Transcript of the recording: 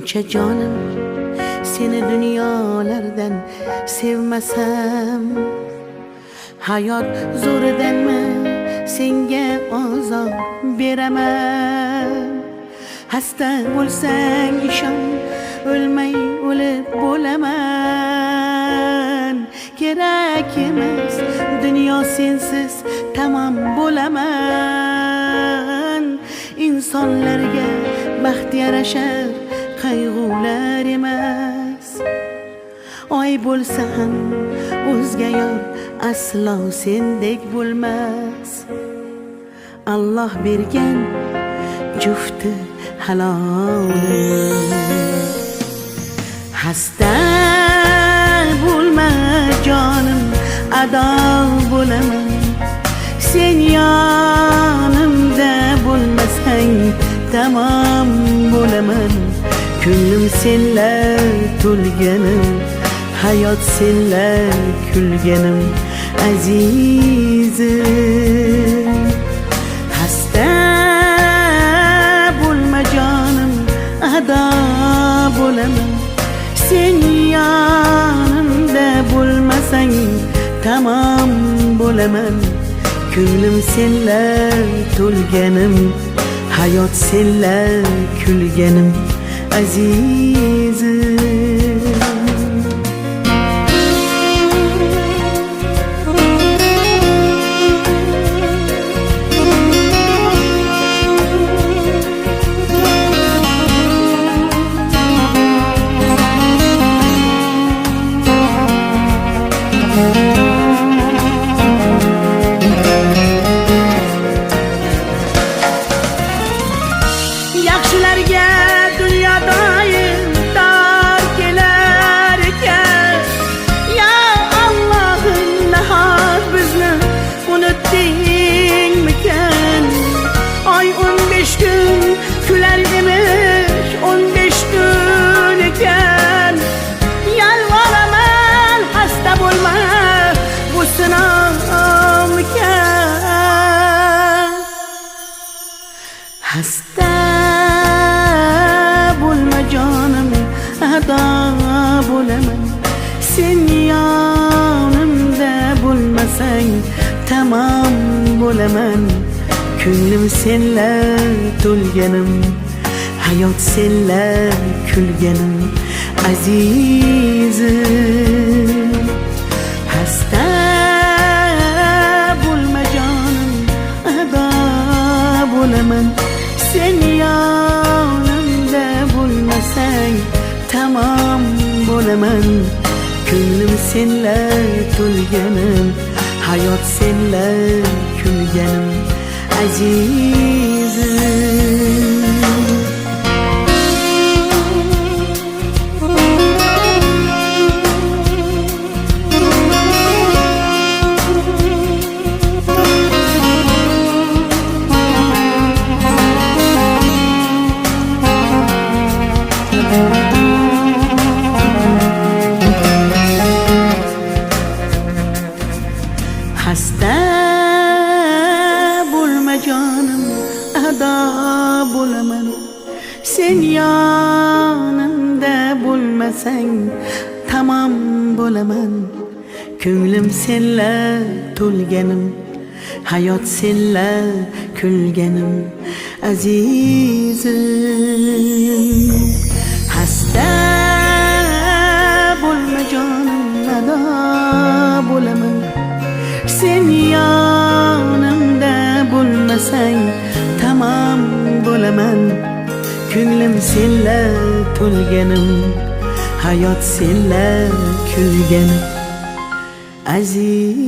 buncha jonim, seni dunyolardan sevmasam, hayot zo'ridanmi senga azob beraman. Hasta bo'lsang ishon, o'lmay o'lib bo'laman. Kerak emas dunyo, sensiz tamom bo'laman. İnsonlarga baxt yarashar qayg'ular emas. Oy bo'lsa ham o'zga yor aslo sendek bo'lmas. Alloh bergan jufti halol. Hasta bo'lma jonim, ado bo'laman. Sen yonimda bo'lmasang tamom bo'laman. Ko'nglim senlar to'lganim, hayot senlar kulganim azizim. Hasta bo'lma jonim, ado bo'laman. Sen yonimda bo'lmasang tamom bo'laman. Ko'nglim senlar to'lganim, hayot senlar kulganim azizim. Yaxshilarga dunyo doim dar kelar ekan. Ya Allohim, nahot bizni unutdingmikan? Oy 15 kun kular emish, 15 kun ekan. Yalvoraman, hasta bo'lma, bu sinovmikan. Hasta bo'lma jonim, ado bo'laman. Sen yonimda bo'lmasang tamom bo'laman. Ko'nglim senlar to'lganim, hayot senlar kulganim azizim. Hasta bo'lma jonim, ado bo'laman. Sen yonimda bo'lmasang tamom bo'laman. Ko'nglim senlar to'lganim, hayot senlar kulganim azizim. Hasta bo'lma jonim, ado bo'laman. Sen yonimda bo'lmasang tamom bo'laman. Ko'nglim senlar to'lganim, hayot senlar kulganim azizim. Hasta bo'lma jonim, ado bo'laman. Sen yonimda bo'lmasang tamom bo'laman. Ko'nglim senlar to'lganim, hayot senlar kulganim azizim.